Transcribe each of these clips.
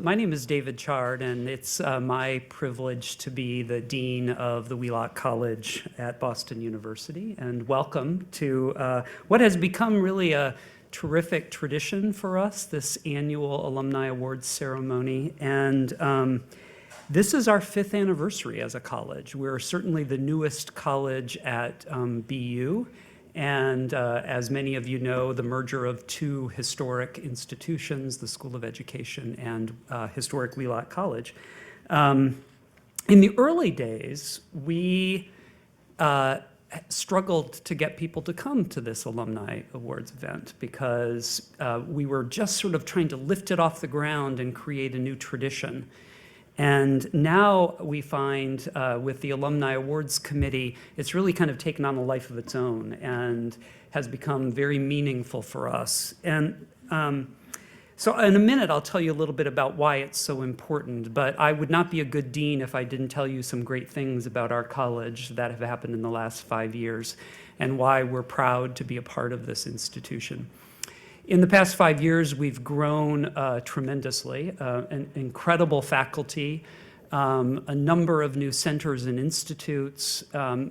My name is David Chard, and it's my privilege to be the Dean of the Wheelock College at Boston University. And welcome to what has become really a terrific tradition for us, this annual Alumni Awards ceremony. And this is our 5th anniversary as a college. We're certainly the newest college at BU. And as many of you know, the merger of two historic institutions, the School of Education and historic Wheelock College. In the early days, we struggled to get people to come to this Alumni Awards event because we were just sort of trying to lift it off the ground and create a new tradition. And now we find with the Alumni Awards Committee, it's really kind of taken on a life of its own and has become very meaningful for us. And so in a minute, I'll tell you a little bit about why it's so important, but I would not be a good dean if I didn't tell you some great things about our college that have happened in the last 5 years and why we're proud to be a part of this institution. In the past 5 years, we've grown tremendously, an incredible faculty, a number of new centers and institutes,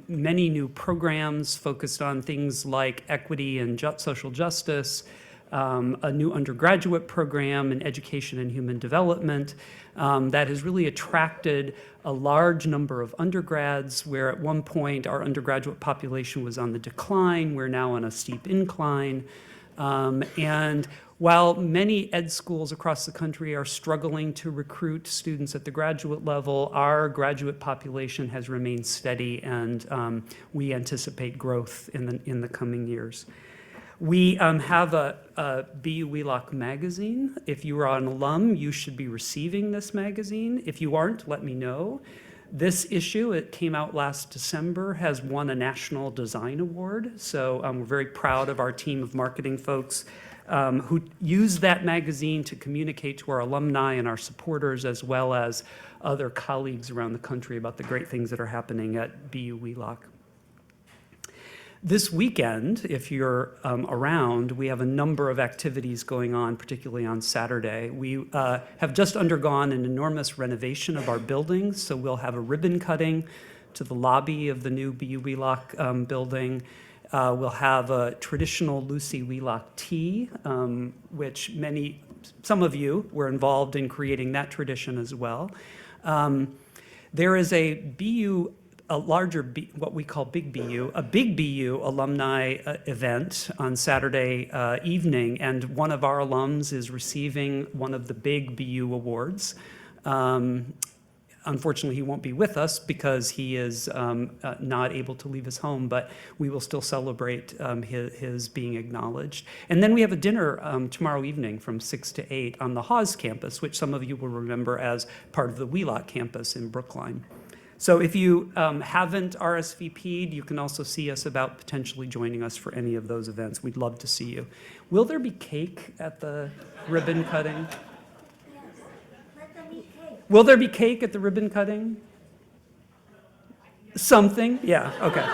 many new programs focused on things like equity and social justice, a new undergraduate program in education and human development that has really attracted a large number of undergrads, where at one point our undergraduate population was on the decline. We're now on a steep incline. And while many ed schools across the country are struggling to recruit students at the graduate level, our graduate population has remained steady, and we anticipate growth in the coming years. We have a BU Wheelock magazine. If you are an alum, you should be receiving this magazine. If you aren't, let me know. This issue, it came out last December, has won a National Design Award. So we're very proud of our team of marketing folks who use that magazine to communicate to our alumni and our supporters, as well as other colleagues around the country, about the great things that are happening at BU Wheelock. This weekend, if you're around, we have a number of activities going on, particularly on Saturday. We have just undergone an enormous renovation of our buildings, so we'll have a ribbon cutting to the lobby of the new BU Wheelock building. We'll have a traditional Lucy Wheelock tea, which some of you were involved in creating that tradition as well. There is a larger, what we call Big BU, a Big BU alumni event on Saturday evening, and one of our alums is receiving one of the Big BU awards. Unfortunately, he won't be with us because he is not able to leave his home, but we will still celebrate his being acknowledged. And then we have a dinner tomorrow evening from 6 to 8 on the Hawes campus, which some of you will remember as part of the Wheelock campus in Brookline. So if you haven't RSVP'd, you can also see us about potentially joining us for any of those events. We'd love to see you. Will there be cake at the ribbon cutting? Yes. Let them eat cake. Will there be cake at the ribbon cutting? Something? Yeah, okay.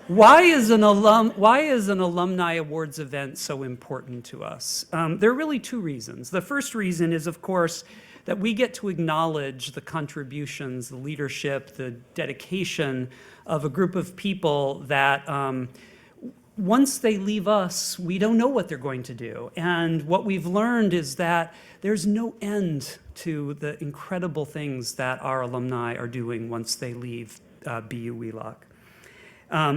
Why is an Alumni Awards event so important to us? There are really two reasons. The first reason is, of course, that we get to acknowledge the contributions, the leadership, the dedication of a group of people that once they leave us, we don't know what they're going to do. And what we've learned is that there's no end to the incredible things that our alumni are doing once they leave BU Wheelock.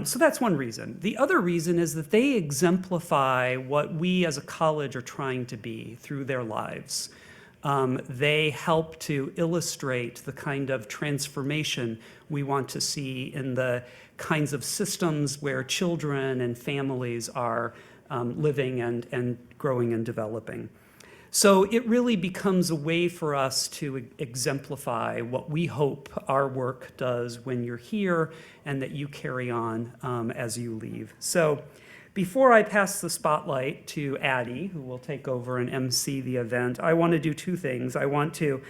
So that's one reason. The other reason is that they exemplify what we as a college are trying to be through their lives. They help to illustrate the kind of transformation we want to see in the kinds of systems where children and families are living and growing and developing. So it really becomes a way for us to exemplify what we hope our work does when you're here and that you carry on as you leave. So before I pass the spotlight to Addie, who will take over and MC the event, I want to do two things. I want to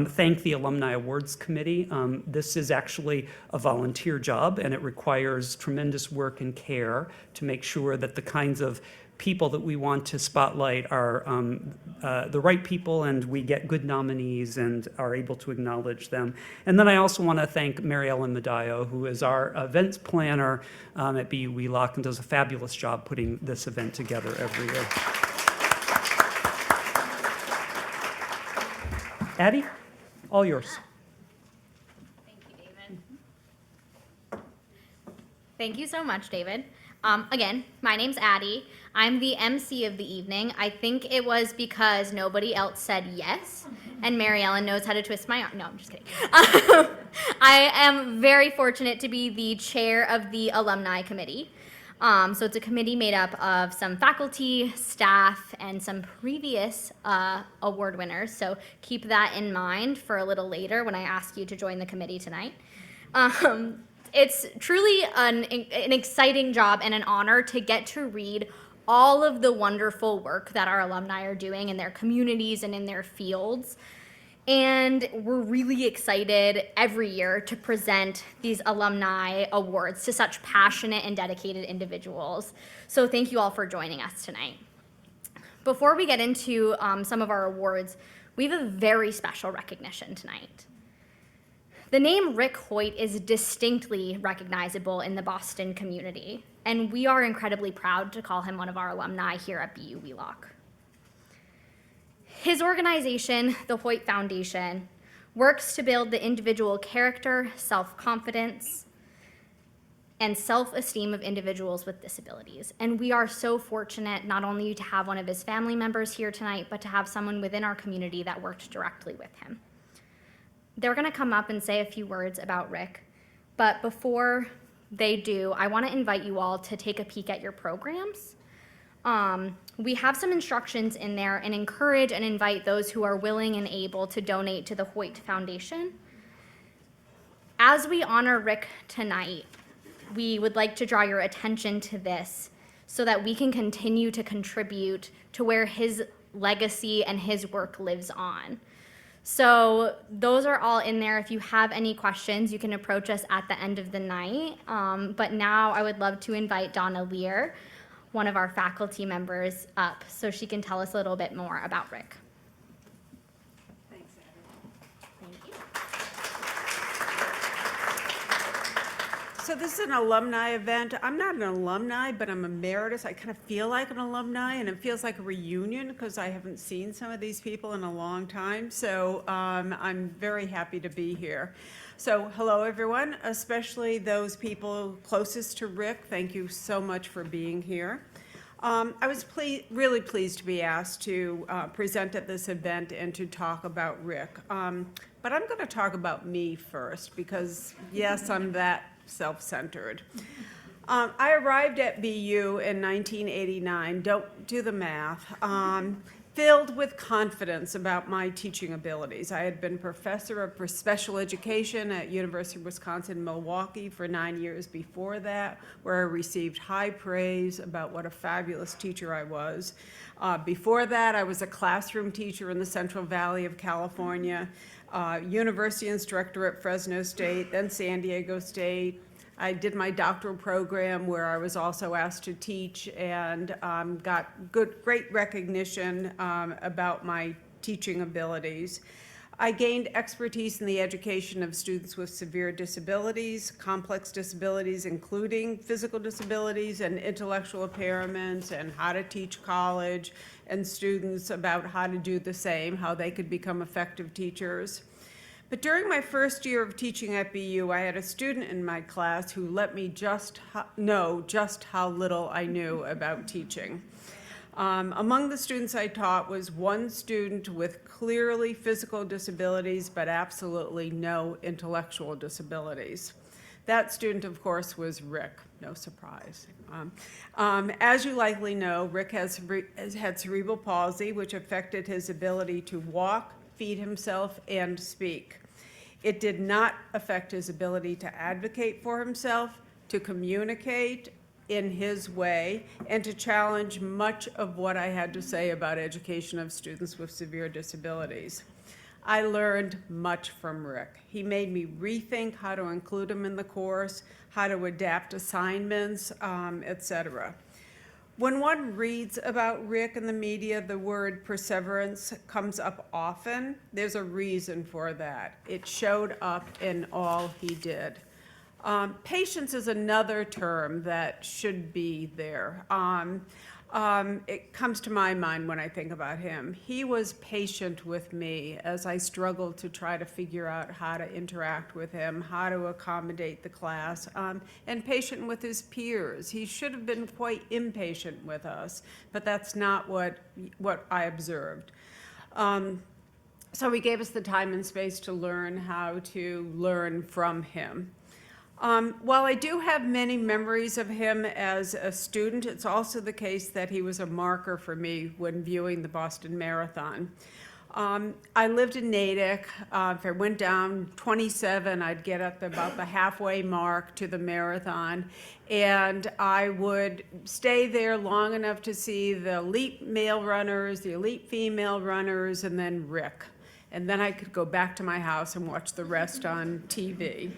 thank the Alumni Awards Committee. This is actually a volunteer job, and it requires tremendous work and care to make sure that the kinds of people that we want to spotlight are the right people, and we get good nominees and are able to acknowledge them. And then I also want to thank Mary Ellen Medallo, who is our events planner at BU Wheelock and does a fabulous job putting this event together every year. Addie, all yours. Thank you, David. Thank you so much, David. Again, my name's Addie. I'm the MC of the evening. I think it was because nobody else said yes, and Mary Ellen knows how to twist my arm. No, I'm just kidding. I am very fortunate to be the chair of the Alumni Committee. So it's a committee made up of some faculty, staff, and some previous award winners. So keep that in mind for a little later when I ask you to join the committee tonight. It's truly an exciting job and an honor to get to read all of the wonderful work that our alumni are doing in their communities and in their fields. And we're really excited every year to present these alumni awards to such passionate and dedicated individuals. So thank you all for joining us tonight. Before we get into some of our awards, we have a very special recognition tonight. The name Rick Hoyt is distinctly recognizable in the Boston community, and we are incredibly proud to call him one of our alumni here at BU Wheelock. His organization, the Hoyt Foundation, works to build the individual character, self-confidence, and self-esteem of individuals with disabilities. And we are so fortunate not only to have one of his family members here tonight, but to have someone within our community that worked directly with him. They're gonna come up and say a few words about Rick, but before they do, I wanna invite you all to take a peek at your programs. We have some instructions in there and encourage and invite those who are willing and able to donate to the Hoyt Foundation. As we honor Rick tonight, we would like to draw your attention to this so that we can continue to contribute to where his legacy and his work lives on. So those are all in there. If you have any questions, you can approach us at the end of the night. But now I would love to invite Donna Lear, one of our faculty members, up so she can tell us a little bit more about Rick. Thanks, Addie. Thank you. So this is an alumni event. I'm not an alumni, but I'm emeritus. I kind of feel like an alumni, and it feels like a reunion because I haven't seen some of these people in a long time. So I'm very happy to be here. So hello, everyone, especially those people closest to Rick. Thank you so much for being here. I was really pleased to be asked to present at this event and to talk about Rick. But I'm going to talk about me first because, yes, I'm that self-centered. I arrived at BU in 1989, don't do the math, filled with confidence about my teaching abilities. I had been professor of special education at University of Wisconsin-Milwaukee for 9 years before that, where I received high praise about what a fabulous teacher I was. Before that, I was a classroom teacher in the Central Valley of California, university instructor at Fresno State, then San Diego State. I did my doctoral program where I was also asked to teach and got great recognition about my teaching abilities. I gained expertise in the education of students with severe disabilities, complex disabilities, including physical disabilities and intellectual impairments, and how to teach college and students about how to do the same, how they could become effective teachers. But during my first year of teaching at BU, I had a student in my class who let me know just how little I knew about teaching. Among the students I taught was one student with clearly physical disabilities, but absolutely no intellectual disabilities. That student, of course, was Rick. No surprise. As you likely know, Rick has had cerebral palsy, which affected his ability to walk, feed himself, and speak. It did not affect his ability to advocate for himself, to communicate in his way, and to challenge much of what I had to say about education of students with severe disabilities. I learned much from Rick. He made me rethink how to include him in the course, how to adapt assignments, etc. When one reads about Rick in the media, the word perseverance comes up often. There's a reason for that. It showed up in all he did. Patience is another term that should be there. It comes to my mind when I think about him. He was patient with me as I struggled to try to figure out how to interact with him, how to accommodate the class, and patient with his peers. He should have been quite impatient with us, but that's not what I observed. So he gave us the time and space to learn how to learn from him. While I do have many memories of him as a student, it's also the case that he was a marker for me when viewing the Boston Marathon. I lived in Natick. If I went down 27, I'd get at about the halfway mark to the marathon, and I would stay there long enough to see the elite male runners, the elite female runners, and then Rick. And then I could go back to my house and watch the rest on TV.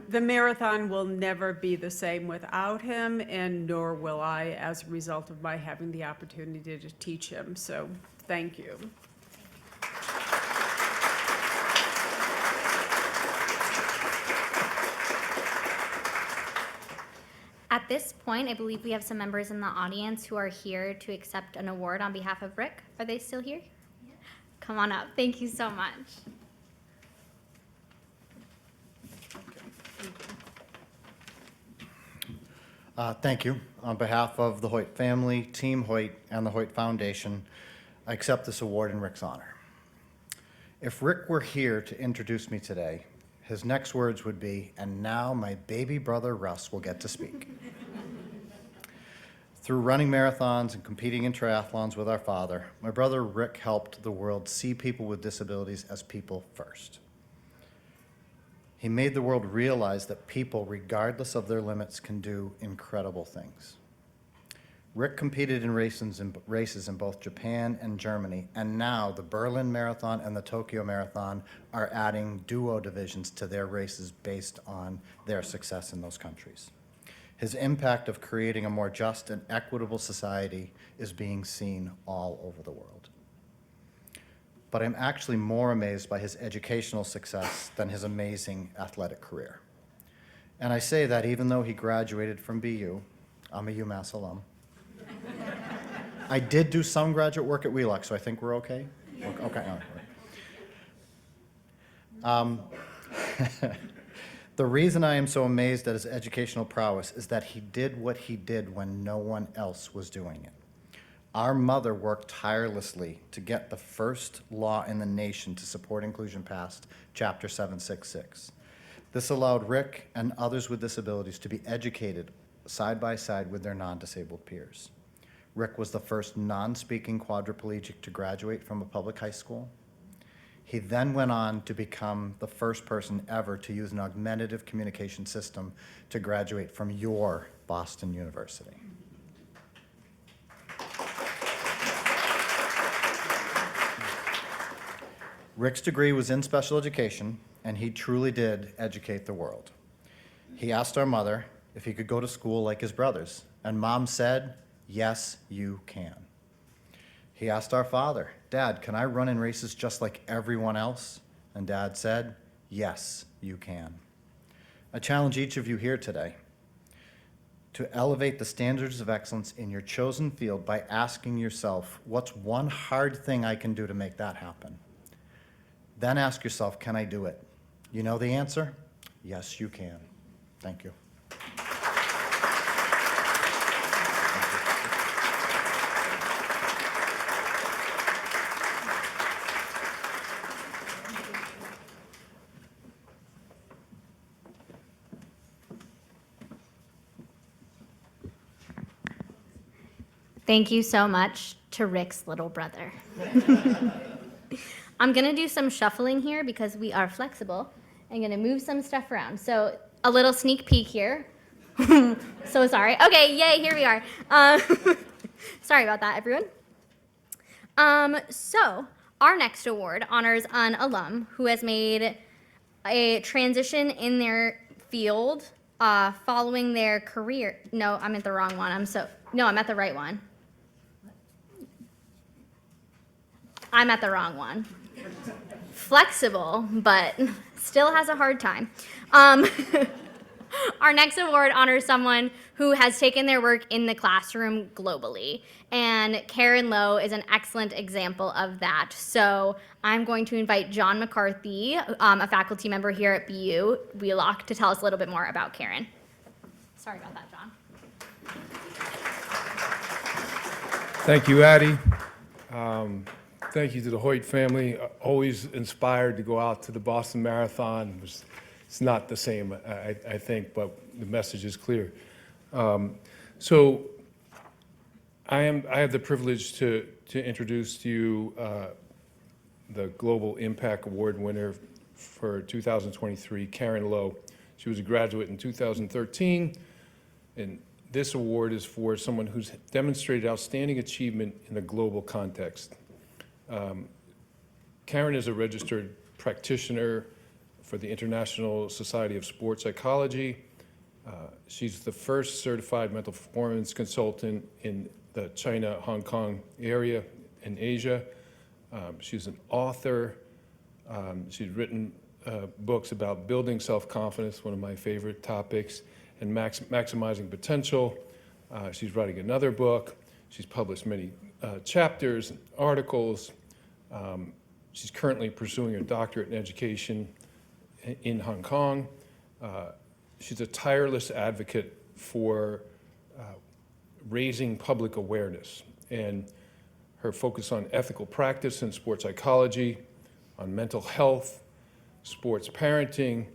The marathon will never be the same without him, and nor will I as a result of my having the opportunity to teach him. So thank you. At this point, I believe we have some members in the audience who are here to accept an award on behalf of Rick. Are they still here? Yeah. Come on up. Thank you so much. Thank you. On behalf of the Hoyt family, Team Hoyt, and the Hoyt Foundation, I accept this award in Rick's honor. If Rick were here to introduce me today, his next words would be, "And now my baby brother Russ will get to speak." Through running marathons and competing in triathlons with our father, my brother Rick helped the world see people with disabilities as people first. He made the world realize that people, regardless of their limits, can do incredible things. Rick competed in races in both Japan and Germany, and now the Berlin Marathon and the Tokyo Marathon are adding duo divisions to their races based on their success in those countries. His impact of creating a more just and equitable society is being seen all over the world. But I'm actually more amazed by his educational success than his amazing athletic career. And I say that even though he graduated from BU, I'm a UMass alum. I did do some graduate work at Wheelock, so I think we're okay? Okay. All right. The reason I am so amazed at his educational prowess is that he did what he did when no one else was doing it. Our mother worked tirelessly to get the first law in the nation to support inclusion passed, Chapter 766. This allowed Rick and others with disabilities to be educated side by side with their non-disabled peers. Rick was the first non-speaking quadriplegic to graduate from a public high school. He then went on to become the first person ever to use an augmentative communication system to graduate from your Boston University. Rick's degree was in special education, and he truly did educate the world. He asked our mother if he could go to school like his brothers, and Mom said, "Yes, you can." He asked our father, "Dad, can I run in races just like everyone else?" And Dad said, "Yes, you can." I challenge each of you here today to elevate the standards of excellence in your chosen field by asking yourself, what's one hard thing I can do to make that happen? Then ask yourself, can I do it? You know the answer? Yes, you can. Thank you. Thank you so much to Rick's little brother. I'm gonna do some shuffling here because we are flexible. I'm gonna move some stuff around. So a little sneak peek here. So sorry. Okay, yay, here we are. Sorry about that, everyone. So our next award honors an alum who has made a transition in their field following their career. No, I'm at the wrong one. No, I'm at the right one. I'm at the wrong one. Flexible, but still has a hard time. Our next award honors someone who has taken their work in the classroom globally. And Karen Lowe is an excellent example of that. So I'm going to invite John McCarthy, a faculty member here at BU Wheelock, to tell us a little bit more about Karen. Sorry about that, John. Thank you, Addie. Thank you to the Hoyt family. Always inspired to go out to the Boston Marathon. It's not the same, I think, but the message is clear. So I have the privilege to introduce to you the Global Impact Award winner for 2023, Karen Lowe. She was a graduate in 2013, and this award is for someone who's demonstrated outstanding achievement in a global context. Karen is a registered practitioner for the International Society of Sports Psychology. She's the first certified mental performance consultant in the China, Hong Kong area in Asia. She's an author. She's written books about building self-confidence, one of my favorite topics, and maximizing potential. She's writing another book. She's published many chapters and articles. She's currently pursuing a doctorate in education in Hong Kong. She's a tireless advocate for raising public awareness, and her focus on ethical practice in sports psychology, on mental health, sports parenting,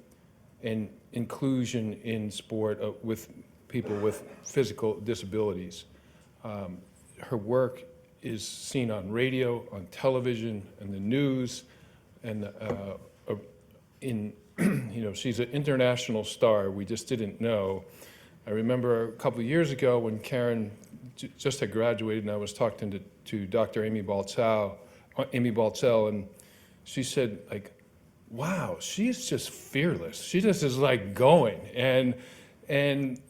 and inclusion in sport with people with physical disabilities. Her work is seen on radio, on television, and the news, and she's an international star. We just didn't know. I remember a couple of years ago when Karen just had graduated, and I was talking to Dr. Amy Baltzell, and she said, like, wow, she's just fearless. She just is like going. And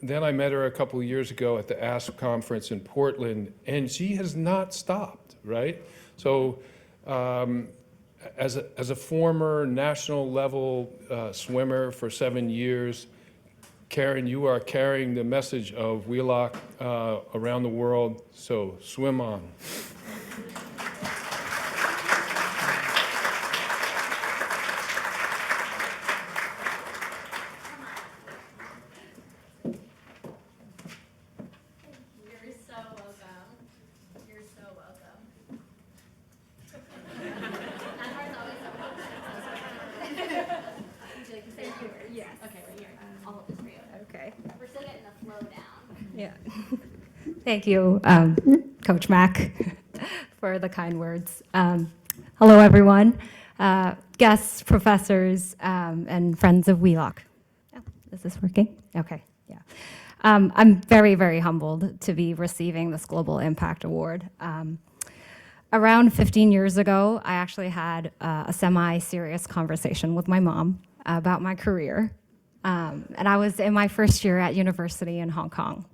then I met her a couple of years ago at the ASP conference in Portland, and she has not stopped, right? So as a former national level swimmer for 7 years, Karen, you are carrying the message of Wheelock around the world, so swim on. You're so welcome. You're so welcome. That part's always so welcome. Would you like to say a few words? Yes. Okay, right here. I'll hold this for you. Okay. We're still getting the flow down. Yeah. Thank you, Coach Mack, for the kind words. Hello, everyone, guests, professors, and friends of Wheelock. Oh, is this working? Okay, yeah. I'm very, very humbled to be receiving this Global Impact Award. Around 15 years ago, I actually had a semi-serious conversation with my mom about my career. And I was in my first year at university in Hong Kong.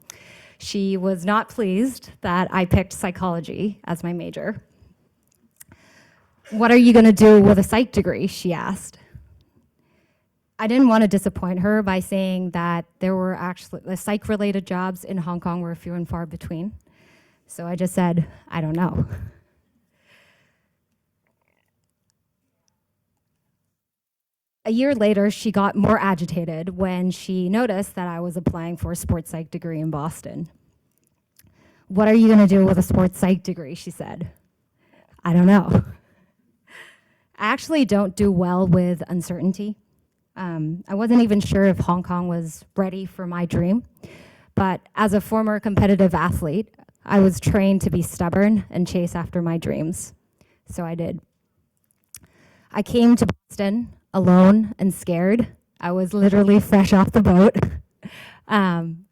She was not pleased that I picked psychology as my major. What are you going to do with a psych degree, she asked. I didn't want to disappoint her by saying that there were actually the psych-related jobs in Hong Kong were few and far between. So I just said, I don't know. A year later, she got more agitated when she noticed that I was applying for a sports psych degree in Boston. What are you going to do with a sports psych degree, she said. I don't know. I actually don't do well with uncertainty. I wasn't even sure if Hong Kong was ready for my dream, but as a former competitive athlete, I was trained to be stubborn and chase after my dreams. So I did. I came to Boston alone and scared. I was literally fresh off the boat,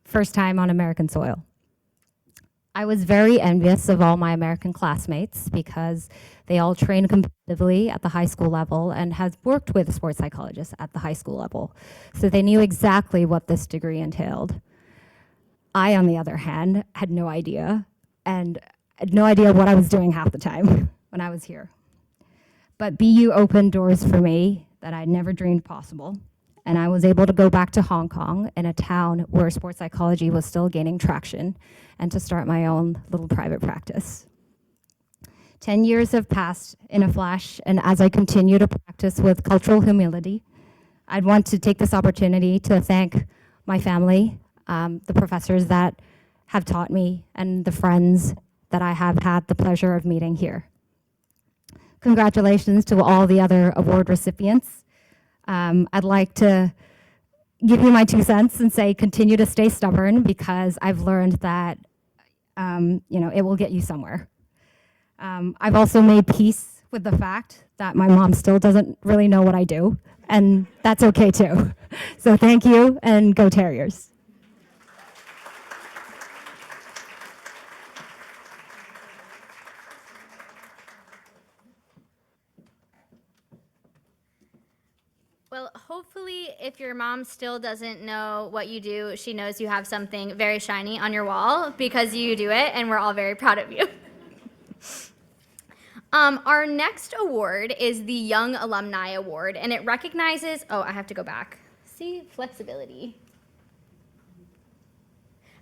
first time on American soil. I was very envious of all my American classmates because they all trained competitively at the high school level and had worked with sports psychologists at the high school level. So they knew exactly what this degree entailed. I, on the other hand, had no idea, and had no idea what I was doing half the time when I was here. But BU opened doors for me that I'd never dreamed possible, and I was able to go back to Hong Kong, in a town where sports psychology was still gaining traction, and to start my own little private practice. 10 years have passed in a flash, and as I continue to practice with cultural humility, I'd want to take this opportunity to thank my family, the professors that have taught me, and the friends that I have had the pleasure of meeting here. Congratulations to all the other award recipients. I'd like to give you my 2 cents and say continue to stay stubborn, because I've learned that it will get you somewhere. I've also made peace with the fact that my mom still doesn't really know what I do, and that's okay too. So thank you, and go Terriers. Well, hopefully, if your mom still doesn't know what you do, she knows you have something very shiny on your wall, because you do it, and we're all very proud of you. Our next award is the Young Alumni Award, and it recognizes, oh, I have to go back. See, flexibility.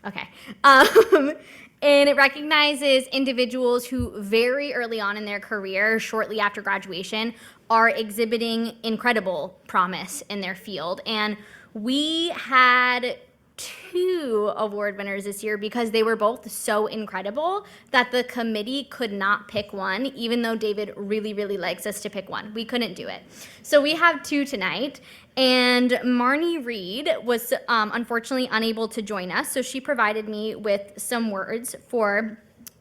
Okay. And it recognizes individuals who very early on in their career, shortly after graduation, are exhibiting incredible promise in their field. And we had 2 award winners this year because they were both so incredible that the committee could not pick one, even though David really, really likes us to pick one. We couldn't do it. So we have 2 tonight. And Marnie Reed was unfortunately unable to join us, so she provided me with some words for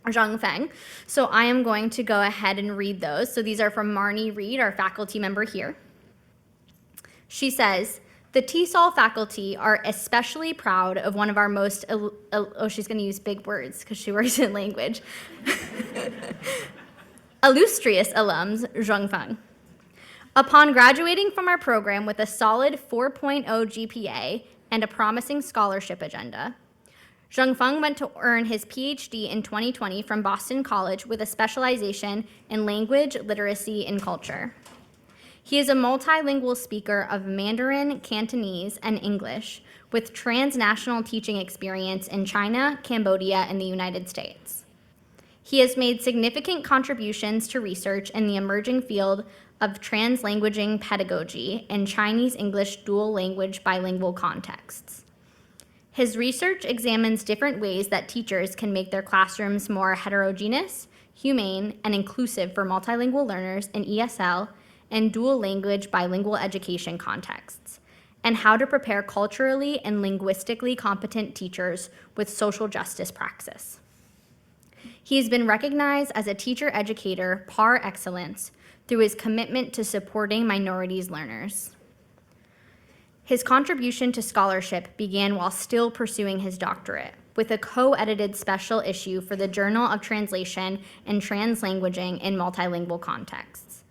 Zhongfeng. So I am going to go ahead and read those. So these are from Marnie Reed, our faculty member here. She says, "The TESOL faculty are especially proud of one of our most, she's going to use big words because she works in language, illustrious alums, Zhongfeng. Upon graduating from our program with a solid 4.0 GPA and a promising scholarship agenda, Zhongfeng went to earn his PhD in 2020 from Boston College with a specialization in language, literacy, and culture. He is a multilingual speaker of Mandarin, Cantonese, and English, with transnational teaching experience in China, Cambodia, and the United States. He has made significant contributions to research in the emerging field of translanguaging pedagogy in Chinese-English dual-language bilingual contexts. His research examines different ways that teachers can make their classrooms more heterogeneous, humane, and inclusive for multilingual learners in ESL and dual-language bilingual education contexts, and how to prepare culturally and linguistically competent teachers with social justice praxis. He has been recognized as a teacher-educator par excellence through his commitment to supporting minorities learners. His contribution to scholarship began while still pursuing his doctorate, with a co-edited special issue for the Journal of Translation and Translanguaging in Multilingual Contexts.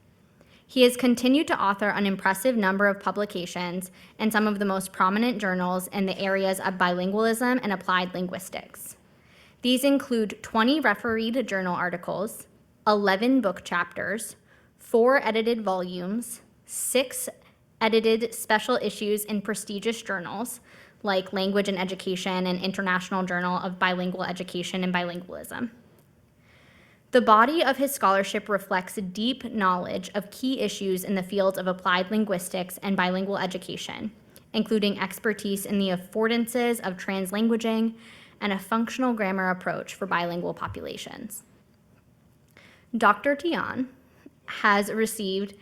He has continued to author an impressive number of publications in some of the most prominent journals in the areas of bilingualism and applied linguistics. These include 20 refereed journal articles, 11 book chapters, 4 edited volumes, 6 edited special issues in prestigious journals like Language and Education and International Journal of Bilingual Education and Bilingualism. The body of his scholarship reflects deep knowledge of key issues in the fields of applied linguistics and bilingual education, including expertise in the affordances of translanguaging and a functional grammar approach for bilingual populations. Dr. Tian has received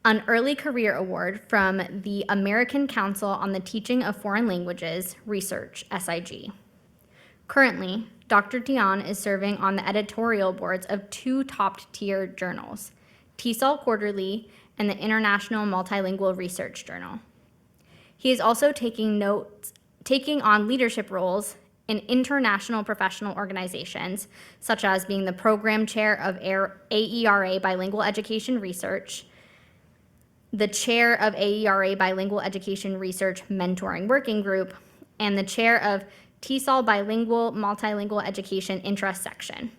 an early career award from the American Council on the Teaching of Foreign Languages Research, SIG. Currently, Dr. Tian is serving on the editorial boards of 2 top-tier journals, TESOL Quarterly and the International Multilingual Research Journal. He is also taking on leadership roles in international professional organizations, such as being the program chair of AERA Bilingual Education Research, the chair of AERA Bilingual Education Research Mentoring Working Group, and the chair of TESOL Bilingual Multilingual Education Interest section.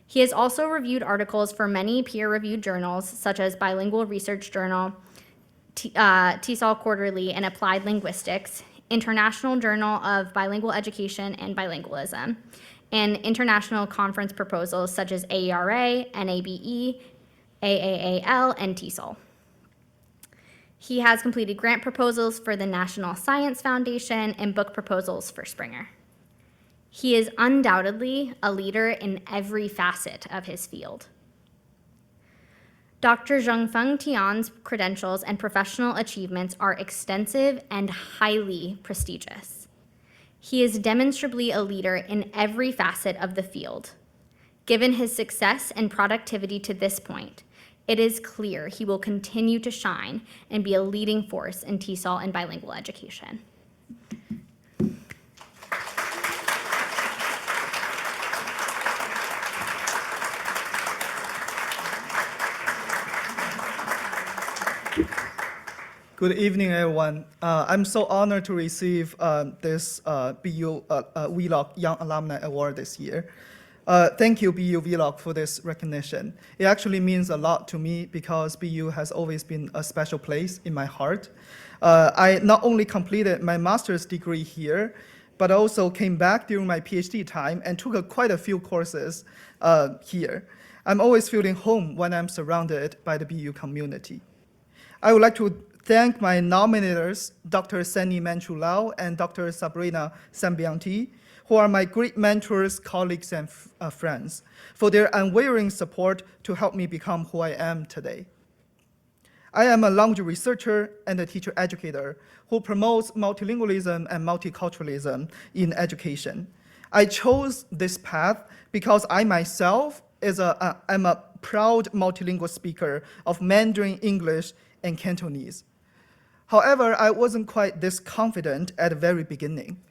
He has also reviewed articles for many peer-reviewed journals, such as Bilingual Research Journal, TESOL Quarterly, and Applied Linguistics, International Journal of Bilingual Education and Bilingualism, and international conference proposals such as AERA, NABE, AAAL, and TESOL. He has completed grant proposals for the National Science Foundation and book proposals for Springer. He is undoubtedly a leader in every facet of his field. Dr. Zhongfeng Tian's credentials and professional achievements are extensive and highly prestigious. He is demonstrably a leader in every facet of the field. Given his success and productivity to this point, it is clear he will continue to shine and be a leading force in TESOL and bilingual education. Good evening, everyone. I'm so honored to receive this BU Wheelock Young Alumni Award this year. Thank you, BU Wheelock, for this recognition. It actually means a lot to me because BU has always been a special place in my heart. I not only completed my master's degree here, but also came back during my PhD time and took quite a few courses here. I'm always feeling home when I'm surrounded by the BU community. I would like to thank my nominators, Dr. Sunny Manchu Lau and Dr. Sabrina Sambianti, who are my great mentors, colleagues, and friends, for their unwavering support to help me become who I am today. I am a language researcher and a teacher educator who promotes multilingualism and multiculturalism in education. I chose this path because I myself am a proud multilingual speaker of Mandarin, English, and Cantonese. However, I wasn't quite this confident at the very beginning.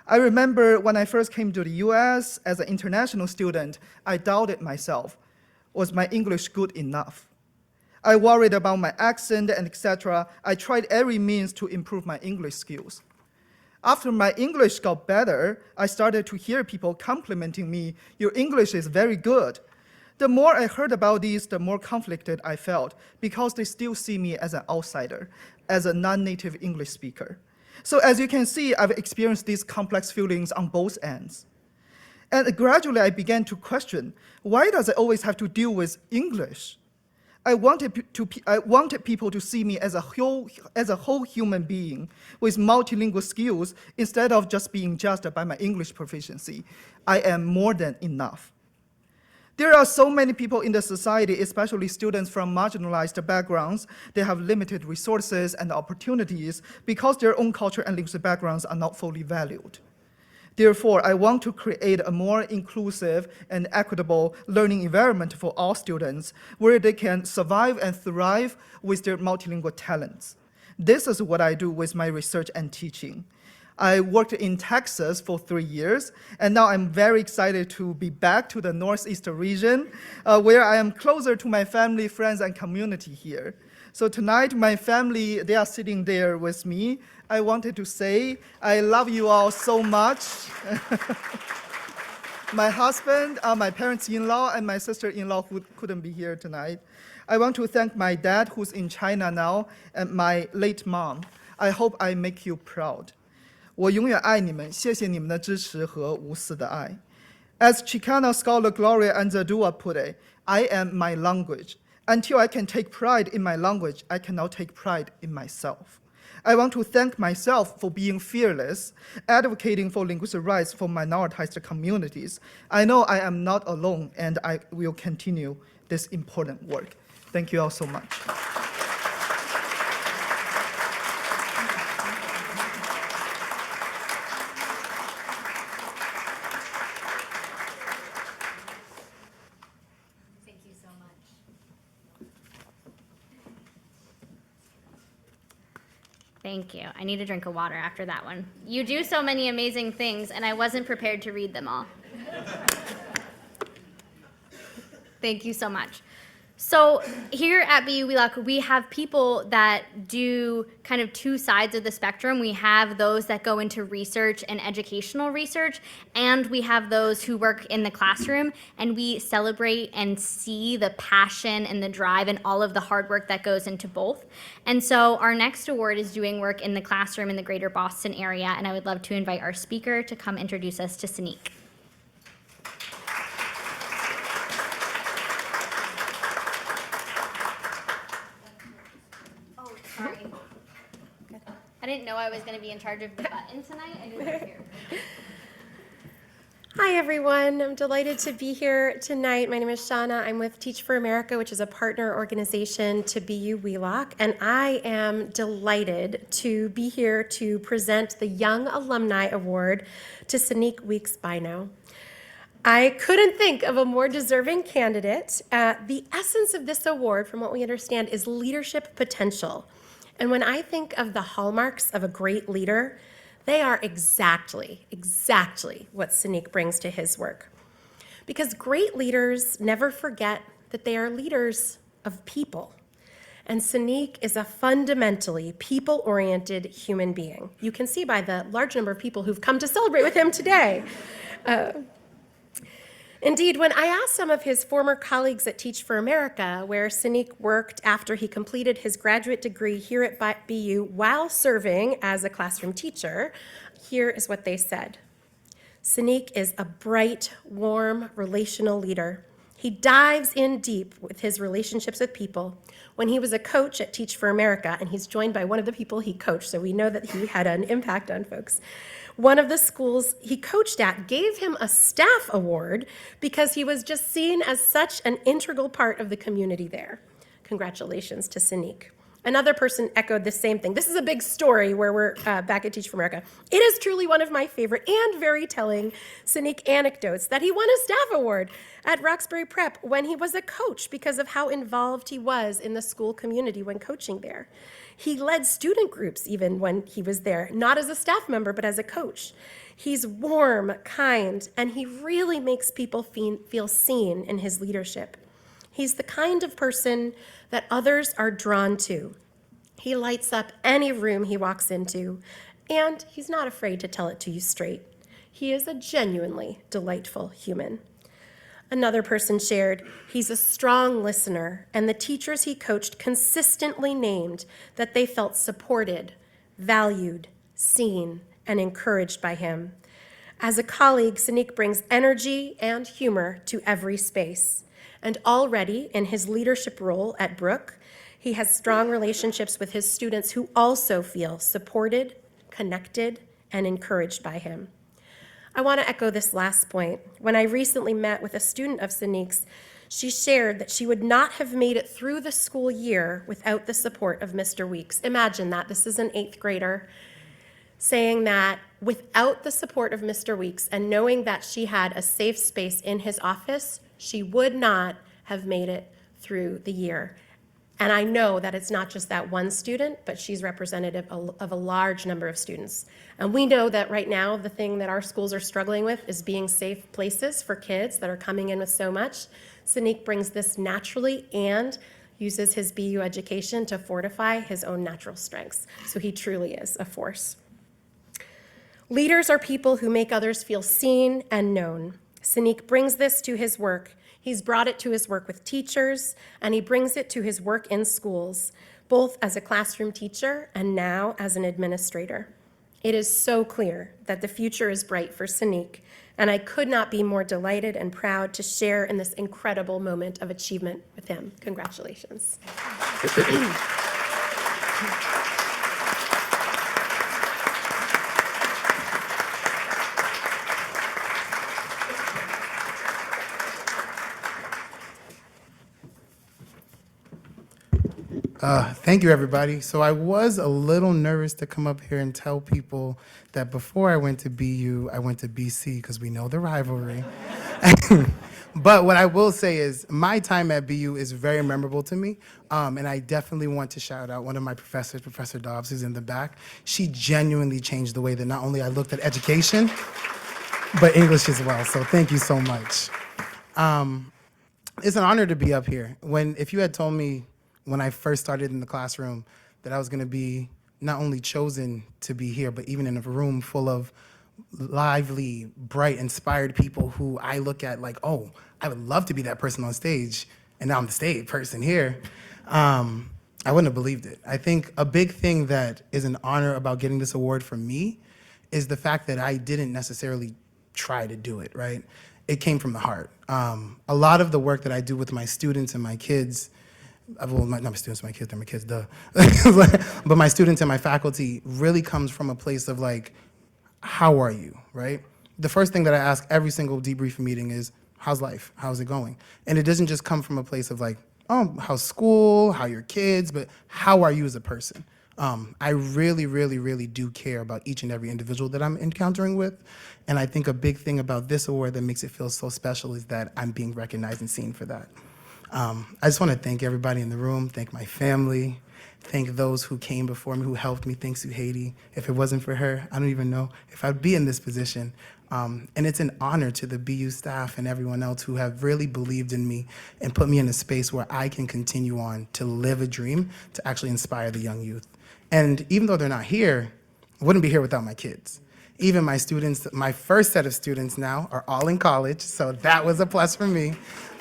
I remember when I first came to the US as an international student, I doubted myself. Was my English good enough? I worried about my accent and etc. I tried every means to improve my English skills. After my English got better, I started to hear people complimenting me, "Your English is very good." The more I heard about these, the more conflicted I felt because they still see me as an outsider, as a non-native English speaker. So as you can see, I've experienced these complex feelings on both ends. And gradually I began to question, why does it always have to deal with English? I wanted people to see me as a whole human being with multilingual skills instead of just being judged by my English proficiency. I am more than enough. There are so many people in the society, especially students from marginalized backgrounds. They have limited resources and opportunities because their own culture and linguistic backgrounds are not fully valued. Therefore, I want to create a more inclusive and equitable learning environment for all students where they can survive and thrive with their multilingual talents. This is what I do with my research and teaching. I worked in Texas for 3 years, and now I'm very excited to be back to the Northeast region, where I am closer to my family, friends, and community here. So tonight, my family, they are sitting there with me. I wanted to say, I love you all so much. My husband, my parents-in-law, and my sister-in-law who couldn't be here tonight. I want to thank my dad, who's in China now, and my late mom. I hope I make you proud. 我永远爱你们，谢谢你们的支持和无私的爱。As Chicana scholar Gloria Anzaldúa put it, I am my language. Until I can take pride in my language, I cannot take pride in myself. I want to thank myself for being fearless, advocating for linguistic rights for minoritized communities. I know I am not alone, and I will continue this important work. Thank you all so much. Thank you. I need a drink of water after that one. You do so many amazing things, and I wasn't prepared to read them all. Thank you so much. So here at BU Wheelock, we have people that do kind of two sides of the spectrum. We have those that go into research and educational research, and we have those who work in the classroom, and we celebrate and see the passion and the drive and all of the hard work that goes into both. And so our next award is doing work in the classroom in the greater Boston area, and I would love to invite our speaker to come introduce us to Cinique. Sorry. I didn't know I was going to be in charge of the button tonight. I didn't hear. Hi, everyone. I'm delighted to be here tonight. My name is Shauna. I'm with Teach for America, which is a partner organization to BU Wheelock, and I am delighted to be here to present the Young Alumni Award to Cinique Weeks-Bynoe. I couldn't think of a more deserving candidate. The essence of this award, from what we understand, is leadership potential. And when I think of the hallmarks of a great leader, they are exactly what Cinique brings to his work. Because great leaders never forget that they are leaders of people. And Cinique is a fundamentally people-oriented human being. You can see by the large number of people who've come to celebrate with him today. Indeed, when I asked some of his former colleagues at Teach for America, where Cinique worked after he completed his graduate degree here at BU while serving as a classroom teacher, here is what they said. Cinique is a bright, warm, relational leader. He dives in deep with his relationships with people. When he was a coach at Teach for America, and he's joined by one of the people he coached, so we know that he had an impact on folks, one of the schools he coached at gave him a staff award because he was just seen as such an integral part of the community there. Congratulations to Cinique. Another person echoed the same thing. This is a big story where we're back at Teach for America. It is truly one of my favorite and very telling Cinique anecdotes that he won a staff award at Roxbury Prep when he was a coach because of how involved he was in the school community when coaching there. He led student groups even when he was there, not as a staff member, but as a coach. He's warm, kind, and he really makes people feel seen in his leadership. He's the kind of person that others are drawn to. He lights up any room he walks into, and he's not afraid to tell it to you straight. He is a genuinely delightful human. Another person shared, he's a strong listener, and the teachers he coached consistently named that they felt supported, valued, seen, and encouraged by him. As a colleague, Cinique brings energy and humor to every space. And already in his leadership role at Brooke, he has strong relationships with his students who also feel supported, connected, and encouraged by him. I want to echo this last point. When I recently met with a student of Cinique's, she shared that she would not have made it through the school year without the support of Mr. Weeks. Imagine that. This is an 8th grader saying that without the support of Mr. Weeks and knowing that she had a safe space in his office, she would not have made it through the year. And I know that it's not just that one student, but she's representative of a large number of students. And we know that right now, the thing that our schools are struggling with is being safe places for kids that are coming in with so much. Cinique brings this naturally and uses his BU education to fortify his own natural strengths. So he truly is a force. Leaders are people who make others feel seen and known. Cinique brings this to his work. He's brought it to his work with teachers, and he brings it to his work in schools, both as a classroom teacher and now as an administrator. It is so clear that the future is bright for Cinique, and I could not be more delighted and proud to share in this incredible moment of achievement with him. Congratulations. Thank you, everybody. So I was a little nervous to come up here and tell people that before I went to BU, I went to BC because we know the rivalry. But what I will say is my time at BU is very memorable to me, and I definitely want to shout out one of my professors, Professor Dobbs, who's in the back. She genuinely changed the way that not only I looked at education, but English as well. So thank you so much. It's an honor to be up here. If you had told me when I first started in the classroom that I was going to be not only chosen to be here, but even in a room full of lively, bright, inspired people who I look at like, oh, I would love to be that person on stage, and now I'm the stage person here, I wouldn't have believed it. I think a big thing that is an honor about getting this award for me is the fact that I didn't necessarily try to do it, right? It came from the heart. A lot of the work that I do with my students and my kids, well, not my students, my kids, they're my kids, duh. But my students and my faculty really comes from a place of like, how are you, right? The first thing that I ask every single debriefing meeting is, how's life? How's it going? And it doesn't just come from a place of like, oh, how's school, how are your kids, but how are you as a person? I really, really, really do care about each and every individual that I'm encountering with. And I think a big thing about this award that makes it feel so special is that I'm being recognized and seen for that. I just want to thank everybody in the room, thank my family, thank those who came before me, who helped me. Thanks to Haiti. If it wasn't for her, I don't even know if I'd be in this position. And it's an honor to the BU staff and everyone else who have really believed in me and put me in a space where I can continue on to live a dream to actually inspire the young youth. And even though they're not here, I wouldn't be here without my kids. Even my students, my first set of students now are all in college, so that was a plus for me.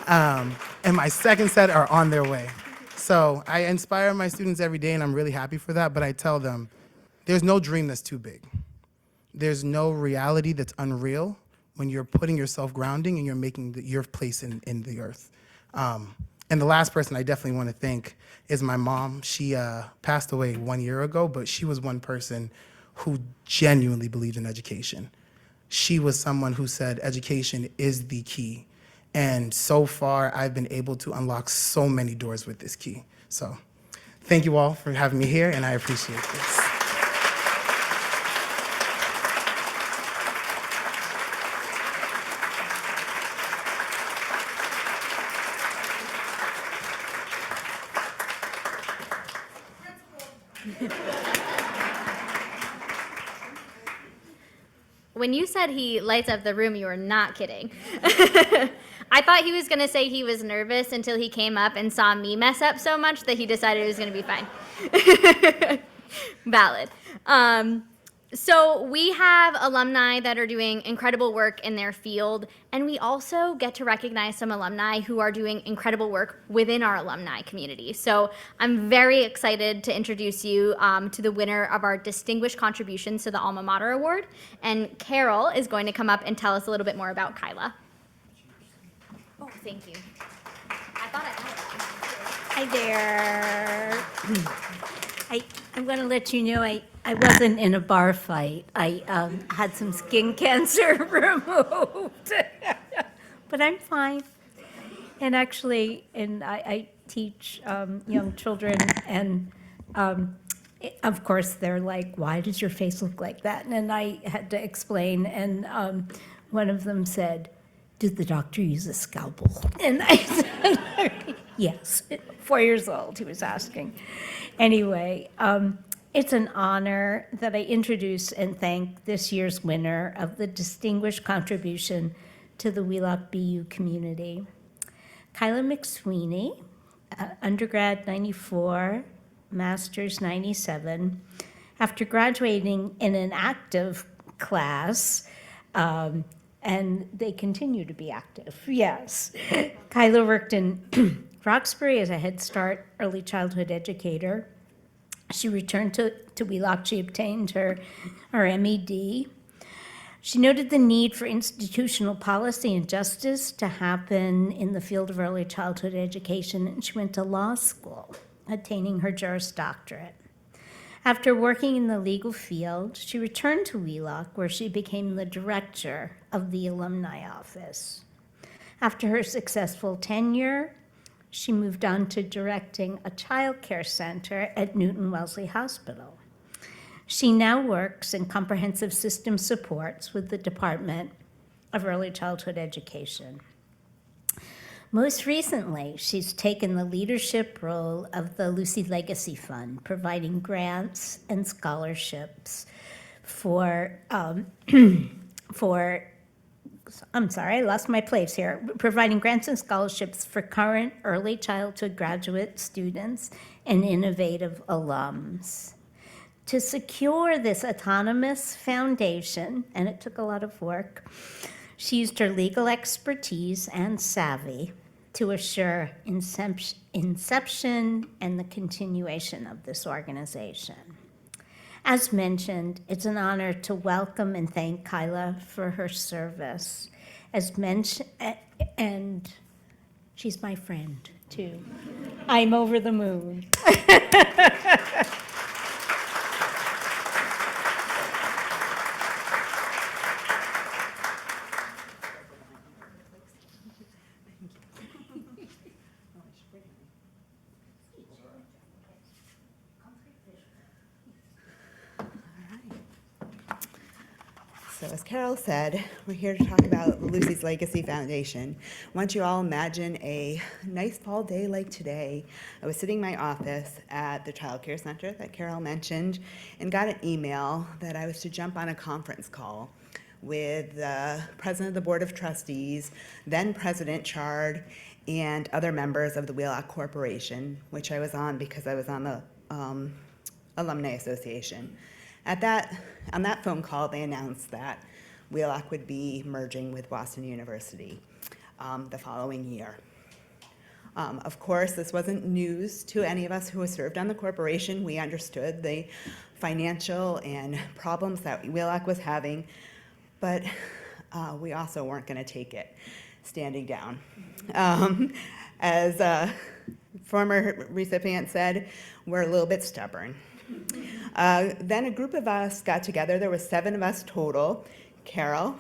And my second set are on their way. So I inspire my students every day, and I'm really happy for that, but I tell them, there's no dream that's too big. There's no reality that's unreal when you're putting yourself grounding and you're making your place in the earth. And the last person I definitely want to thank is my mom. She passed away 1 year ago, but she was one person who genuinely believed in education. She was someone who said education is the key. And so far, I've been able to unlock so many doors with this key. So thank you all for having me here, and I appreciate this. When you said he lights up the room, you were not kidding. I thought he was going to say he was nervous until he came up and saw me mess up so much that he decided it was going to be fine. Valid. So we have alumni that are doing incredible work in their field, and we also get to recognize some alumni who are doing incredible work within our alumni community. So I'm very excited to introduce you to the winner of our Distinguished Contributions to the Alma Mater Award, and Carol is going to come up and tell us a little bit more about Kyla. Oh, thank you. I thought I had that. Hi there. I'm going to let you know I wasn't in a bar fight. I had some skin cancer removed, but I'm fine. And actually, I teach young children, and of course, they're like, "Why does your face look like that?" And I had to explain, and one of them said, "Did the doctor use a scalpel?" And I said, "Yes." 4 years old, he was asking. Anyway, it's an honor that I introduce and thank this year's winner of the Distinguished Contribution to the Wheelock BU community. Kyla McSweeney, undergrad 94, master's 97. After graduating in an active class, and they continue to be active, yes. Kyla worked in Roxbury as a Head Start early childhood educator. She returned to Wheelock. She obtained her MED. She noted the need for institutional policy and justice to happen in the field of early childhood education, and she went to law school, attaining her Juris Doctorate. After working in the legal field, she returned to Wheelock, where she became the director of the Alumni Office. After her successful tenure, she moved on to directing a child care center at Newton Wellesley Hospital. She now works in comprehensive system supports with the Department of Early Childhood Education. Most recently, she's taken the leadership role of the Lucy Legacy Fund, providing grants and scholarships for I'm sorry, I lost my place here. Providing grants and scholarships for current early childhood graduate students and innovative alums. To secure this autonomous foundation, and it took a lot of work, she used her legal expertise and savvy to assure inception and the continuation of this organization. As mentioned, it's an honor to welcome and thank Kyla for her service. As mentioned, and she's my friend too. I'm over the moon. So as Carol said, we're here to talk about Lucy's Legacy Foundation. I want you all imagine a nice fall day like today. I was sitting in my office at the child care center that Carol mentioned and got an email that I was to jump on a conference call with the president of the board of trustees, then President Chard, and other members of the Wheelock Corporation, which I was on because I was on the Alumni Association. On that phone call, they announced that Wheelock would be merging with Boston University the following year. Of course, this wasn't news to any of us who served on the corporation. We understood the financial and problems that Wheelock was having, but we also weren't going to take it standing down. As a former recipient said, we're a little bit stubborn. Then a group of us got together. There were 7 of us total. Carol,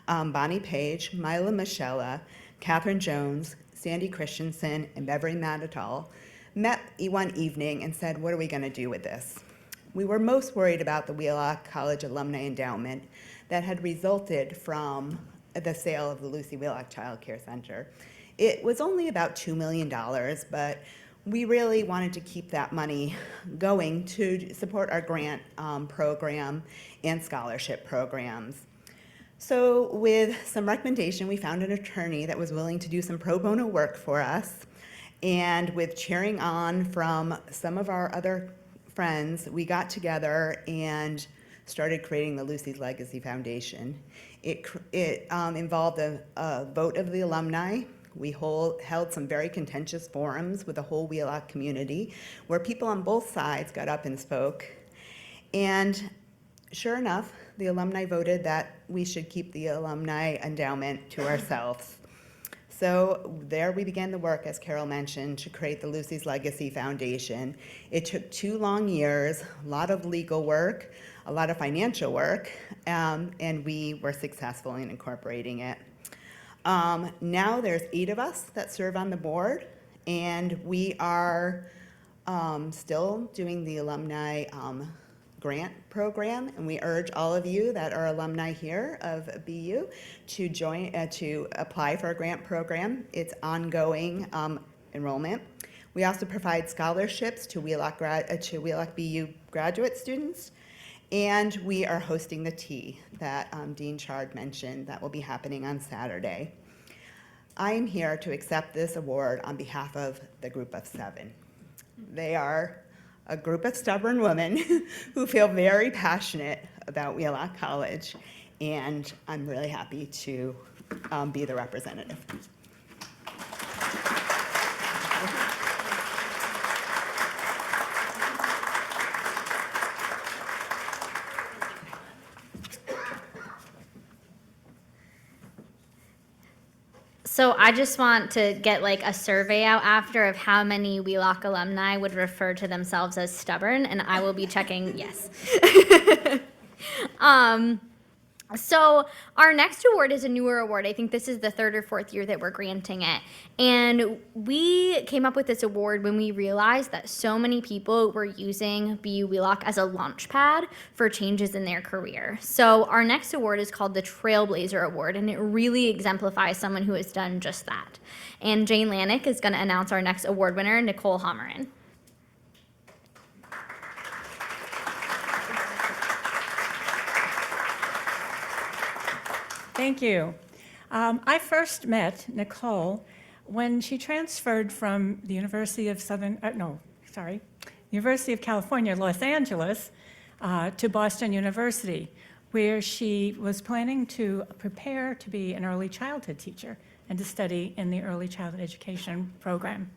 Bonnie Page, Mila Michella, Catherine Jones, Sandy Christensen, and Beverly Madital met one evening and said, what are we going to do with this? We were most worried about the Wheelock College Alumni Endowment that had resulted from the sale of the Lucy Wheelock Child Care Center. It was only about $2 million, but we really wanted to keep that money going to support our grant program and scholarship programs. So with some recommendation, we found an attorney that was willing to do some pro bono work for us. And with cheering on from some of our other friends, we got together and started creating the Lucy's Legacy Foundation. It involved a vote of the alumni. We held some very contentious forums with the whole Wheelock community where people on both sides got up and spoke. And sure enough, the alumni voted that we should keep the alumni endowment to ourselves. So there we began the work, as Carol mentioned, to create the Lucy's Legacy Foundation. It took 2 long years, a lot of legal work, a lot of financial work, and we were successful in incorporating it. Now there's 8 of us that serve on the board, and we are still doing the alumni grant program, and we urge all of you that are alumni here of BU to join, to apply for a grant program. It's ongoing enrollment. We also provide scholarships to Wheelock BU graduate students, and we are hosting the tea that Dean Chard mentioned that will be happening on Saturday. I am here to accept this award on behalf of the group of 7. They are a group of stubborn women who feel very passionate about Wheelock College, and I'm really happy to be the representative. So I just want to get like a survey out after of how many Wheelock alumni would refer to themselves as stubborn, and I will be checking yes. So our next award is a newer award. I think this is the 3rd or 4th year that we're granting it. And we came up with this award when we realized that so many people were using BU Wheelock as a launch pad for changes in their career. So our next award is called the Trailblazer Award, and it really exemplifies someone who has done just that. And Jane Lanick is going to announce our next award winner, Nicole Homerin. Thank you. I first met Nicole when she transferred from the University of University of California, Los Angeles, to Boston University, where she was planning to prepare to be an early childhood teacher and to study in the early childhood education program.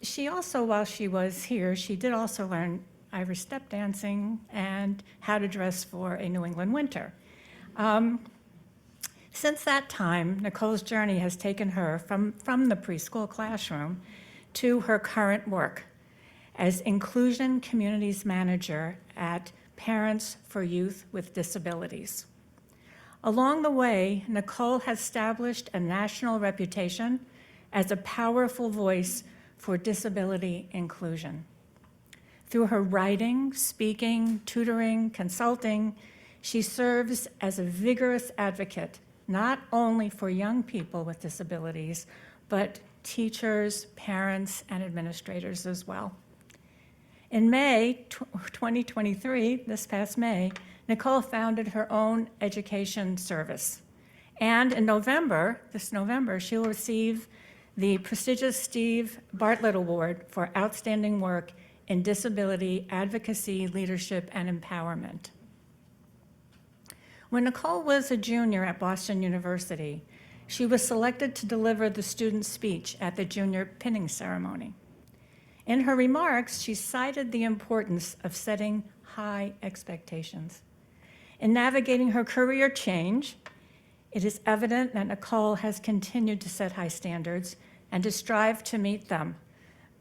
She also, while she was here, she did also learn Irish step dancing and how to dress for a New England winter. Since that time, Nicole's journey has taken her from the preschool classroom to her current work as Inclusion Communities Manager at Parents for Youth with Disabilities. Along the way, Nicole has established a national reputation as a powerful voice for disability inclusion. Through her writing, speaking, tutoring, consulting, she serves as a vigorous advocate, not only for young people with disabilities, but teachers, parents, and administrators as well. In May 2023, this past May, Nicole founded her own education service. And in this November, she'll receive the prestigious Steve Bartlett Award for outstanding work in disability advocacy, leadership, and empowerment. When Nicole was a junior at Boston University, she was selected to deliver the student speech at the junior pinning ceremony. In her remarks, she cited the importance of setting high expectations. In navigating her career change, it is evident that Nicole has continued to set high standards and to strive to meet them,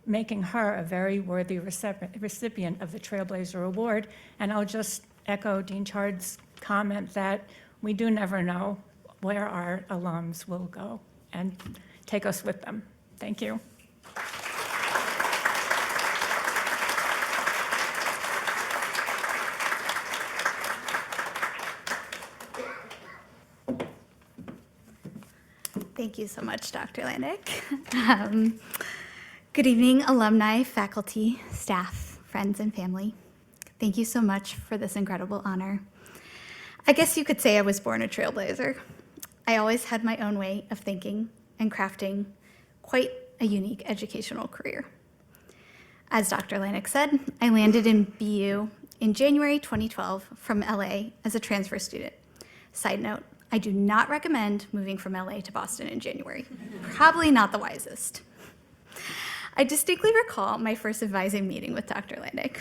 making her a very worthy recipient of the Trailblazer Award. And I'll just echo Dean Chard's comment that we do never know where our alums will go and take us with them. Thank you. Thank you so much, Dr. Landick. Good evening, alumni, faculty, staff, friends, and family. Thank you so much for this incredible honor. I guess you could say I was born a trailblazer. I always had my own way of thinking and crafting quite a unique educational career. As Dr. Landick said, I landed in BU in January 2012 from LA as a transfer student. Side note, I do not recommend moving from LA to Boston in January. Probably not the wisest. I distinctly recall my first advising meeting with Dr. Landick,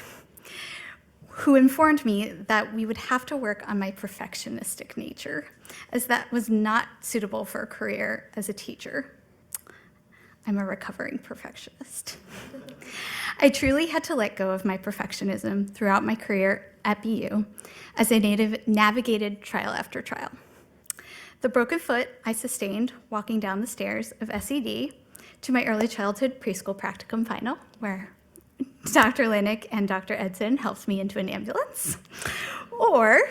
who informed me that we would have to work on my perfectionistic nature, as that was not suitable for a career as a teacher. I'm a recovering perfectionist. I truly had to let go of my perfectionism throughout my career at BU as I navigated trial after trial. The broken foot I sustained walking down the stairs of SED to my early childhood preschool practicum final, where Dr. Landick and Dr. Edson helped me into an ambulance, or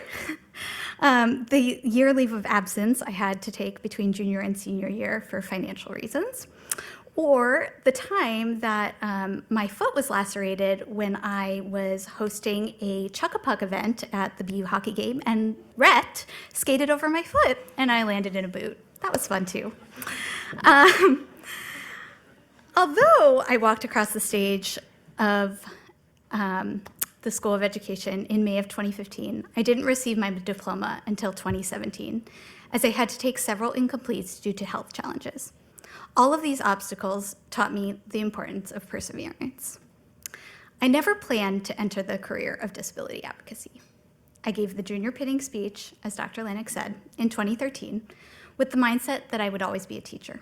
the year leave of absence I had to take between junior and senior year for financial reasons, or the time that my foot was lacerated when I was hosting a Chuck-a-Puck event at the BU hockey game, and Rhett skated over my foot, and I landed in a boot. That was fun, too. Although I walked across the stage of the School of Education in May of 2015, I didn't receive my diploma until 2017, as I had to take several incompletes due to health challenges. All of these obstacles taught me the importance of perseverance. I never planned to enter the career of disability advocacy. I gave the junior pinning speech, as Dr. Landick said, in 2013, with the mindset that I would always be a teacher.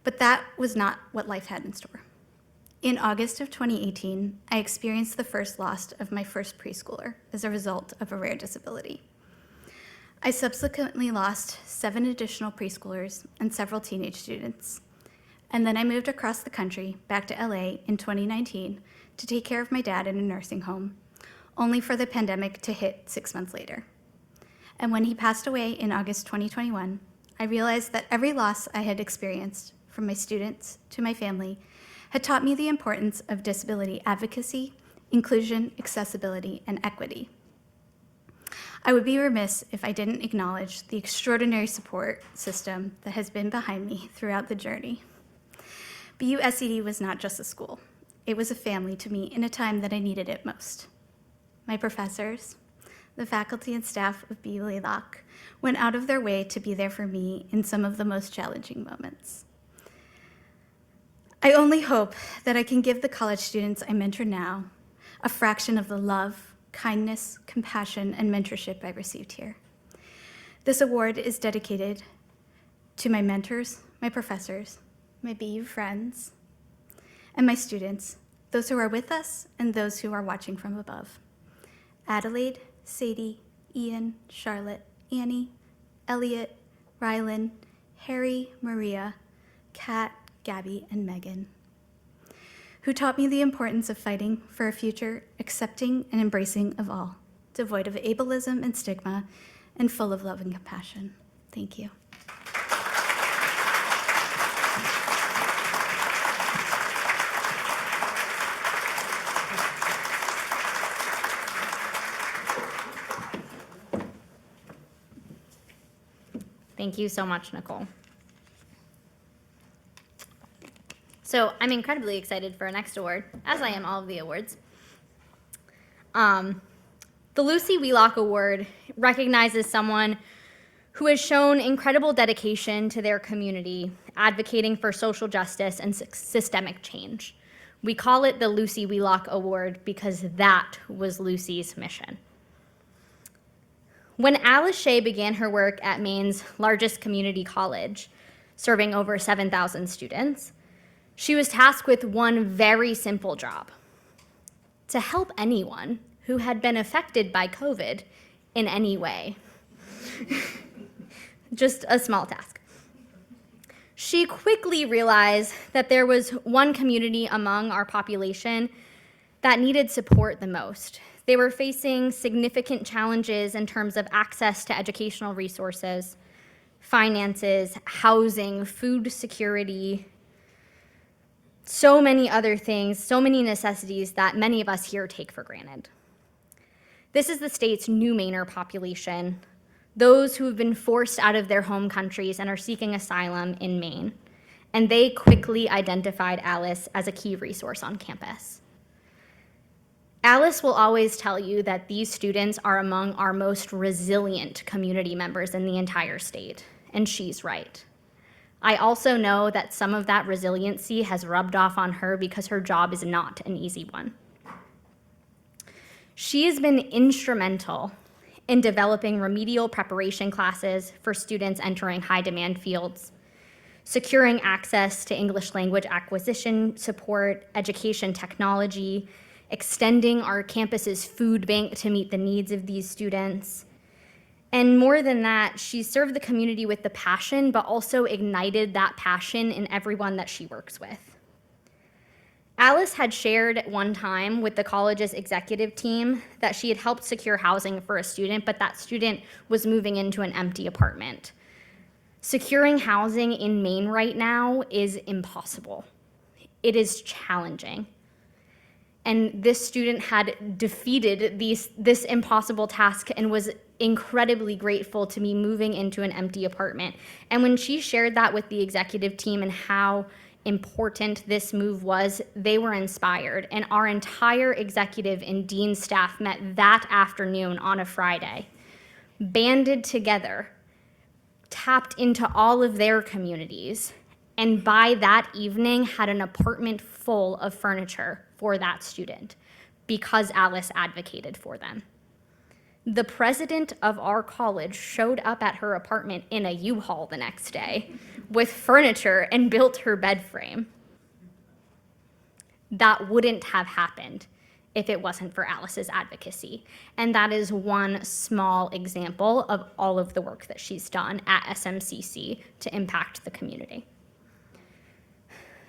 But that was not what life had in store. In August of 2018, I experienced the first loss of my first preschooler as a result of a rare disability. I subsequently lost 7 additional preschoolers and several teenage students. And then I moved across the country back to LA in 2019 to take care of my dad in a nursing home, only for the pandemic to hit 6 months later. And when he passed away in August 2021, I realized that every loss I had experienced, from my students to my family, had taught me the importance of disability advocacy, inclusion, accessibility, and equity. I would be remiss if I didn't acknowledge the extraordinary support system that has been behind me throughout the journey. BU SED was not just a school. It was a family to me in a time that I needed it most. My professors, the faculty and staff of BU Wheelock went out of their way to be there for me in some of the most challenging moments. I only hope that I can give the college students I mentor now a fraction of the love, kindness, compassion, and mentorship I received here. This award is dedicated to my mentors, my professors, my BU friends, and my students, those who are with us and those who are watching from above. Adelaide, Sadie, Ian, Charlotte, Annie, Elliot, Rylan, Harry, Maria, Kat, Gabby, and Megan, who taught me the importance of fighting for a future accepting and embracing of all, devoid of ableism and stigma, and full of love and compassion. Thank you. Thank you so much, Nicole. So I'm incredibly excited for our next award, as I am all of the awards. The Lucy Wheelock Award recognizes someone who has shown incredible dedication to their community, advocating for social justice and systemic change. We call it the Lucy Wheelock Award because that was Lucy's mission. When Alice Shea began her work at Maine's largest community college, serving over 7,000 students, she was tasked with one very simple job: to help anyone who had been affected by COVID in any way. Just a small task. She quickly realized that there was one community among our population that needed support the most. They were facing significant challenges in terms of access to educational resources, finances, housing, food security, so many other things, so many necessities that many of us here take for granted. This is the state's new Mainer population, those who have been forced out of their home countries and are seeking asylum in Maine. And they quickly identified Alice as a key resource on campus. Alice will always tell you that these students are among our most resilient community members in the entire state, and she's right. I also know that some of that resiliency has rubbed off on her because her job is not an easy one. She has been instrumental in developing remedial preparation classes for students entering high-demand fields, securing access to English language acquisition support, education technology, extending our campus's food bank to meet the needs of these students. And more than that, she served the community with the passion, but also ignited that passion in everyone that she works with. Alice had shared at one time with the college's executive team that she had helped secure housing for a student, but that student was moving into an empty apartment. Securing housing in Maine right now is impossible. It is challenging. And this student had defeated this impossible task and was incredibly grateful to be moving into an empty apartment. And when she shared that with the executive team and how important this move was, they were inspired. And our entire executive and dean staff met that afternoon on a Friday, banded together, tapped into all of their communities, and by that evening had an apartment full of furniture for that student because Alice advocated for them. The president of our college showed up at her apartment in a U-Haul the next day with furniture and built her bed frame. That wouldn't have happened if it wasn't for Alice's advocacy. And that is one small example of all of the work that she's done at SMCC to impact the community.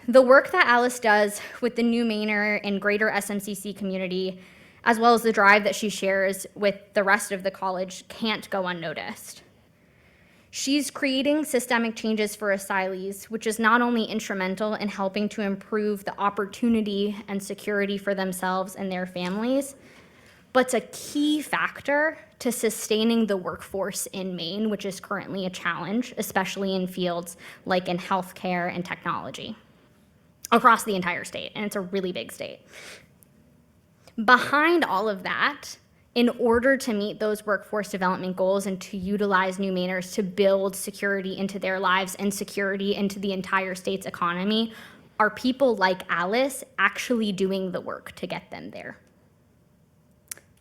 The work that Alice does with the New Mainer and greater SMCC community, as well as the drive that she shares with the rest of the college, can't go unnoticed. She's creating systemic changes for asylees, which is not only instrumental in helping to improve the opportunity and security for themselves and their families, but it's a key factor to sustaining the workforce in Maine, which is currently a challenge, especially in fields like in healthcare and technology across the entire state, and it's a really big state. Behind all of that, in order to meet those workforce development goals and to utilize new Mainers to build security into their lives and security into the entire state's economy, are people like Alice actually doing the work to get them there.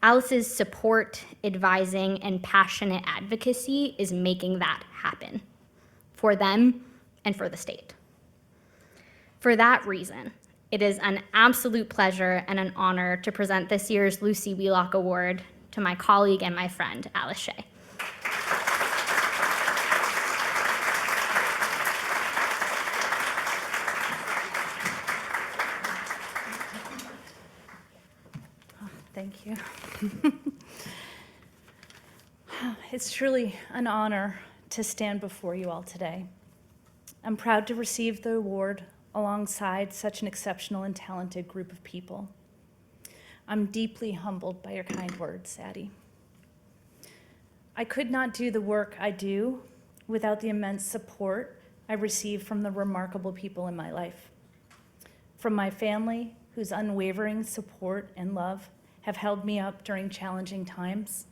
Alice's support, advising, and passionate advocacy is making that happen for them and for the state. For that reason, it is an absolute pleasure and an honor to present this year's Lucy Wheelock Award to my colleague and my friend, Alice Shea. Thank you. It's truly an honor to stand before you all today. I'm proud to receive the award alongside such an exceptional and talented group of people. I'm deeply humbled by your kind words, Addie. I could not do the work I do without the immense support I receive from the remarkable people in my life. From my family, whose unwavering support and love have held me up during challenging times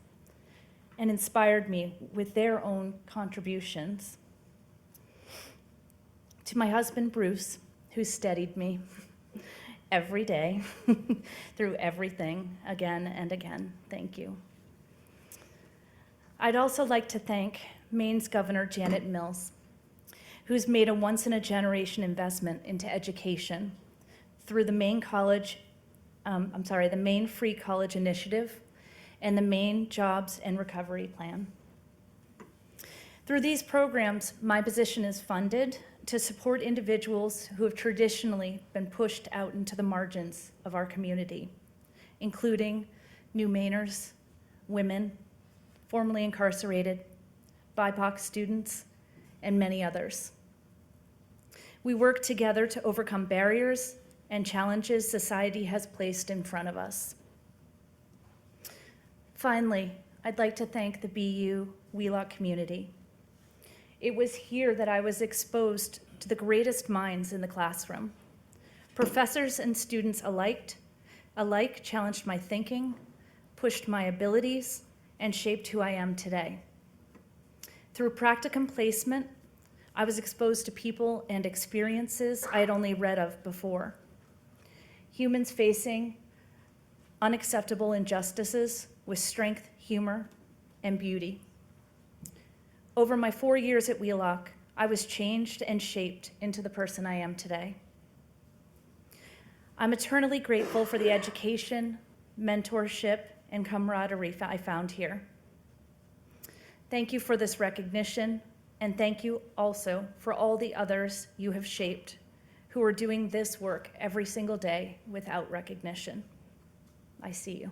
and inspired me with their own contributions. To my husband, Bruce, who steadied me every day through everything again and again. Thank you. I'd also like to thank Maine's Governor Janet Mills, who's made a once-in-a-generation investment into education through the Maine Free College Initiative and the Maine Jobs and Recovery Plan. Through these programs, my position is funded to support individuals who have traditionally been pushed out into the margins of our community, including new Mainers, women, formerly incarcerated, BIPOC students, and many others. We work together to overcome barriers and challenges society has placed in front of us. Finally, I'd like to thank the BU Wheelock community. It was here that I was exposed to the greatest minds in the classroom. Professors and students alike challenged my thinking, pushed my abilities, and shaped who I am today. Through practicum placement, I was exposed to people and experiences I had only read of before. Humans facing unacceptable injustices with strength, humor, and beauty. Over my 4 years at Wheelock, I was changed and shaped into the person I am today. I'm eternally grateful for the education, mentorship, and camaraderie I found here. Thank you for this recognition, and thank you also for all the others you have shaped who are doing this work every single day without recognition. I see you.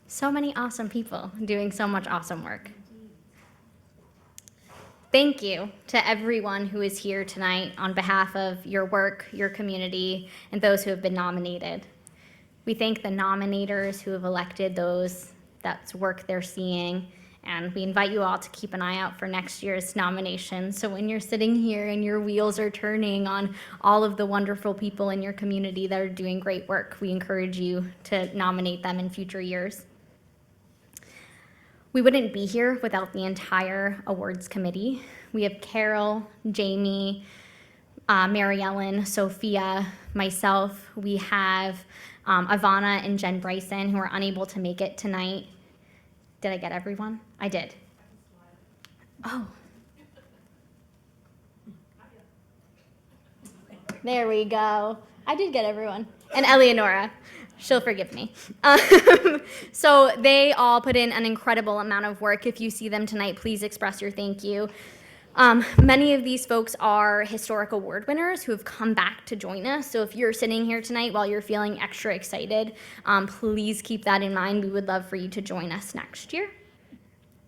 So many awesome people doing so much awesome work. Thank you to everyone who is here tonight on behalf of your work, your community, and those who have been nominated. We thank the nominators who have elected those that's work they're seeing, and we invite you all to keep an eye out for next year's nominations. So when you're sitting here and your wheels are turning on all of the wonderful people in your community that are doing great work, we encourage you to nominate them in future years. We wouldn't be here without the entire awards committee. We have Carol, Jamie, Mary Ellen, Sophia, myself. We have Ivana and Jen Bryson, who are unable to make it tonight. Did I get everyone? I did. Oh. There we go. I did get everyone. And Eleonora. She'll forgive me. So they all put in an incredible amount of work. If you see them tonight, please express your thank you. Many of these folks are historic award winners who have come back to join us. So if you're sitting here tonight while you're feeling extra excited, please keep that in mind. We would love for you to join us next year.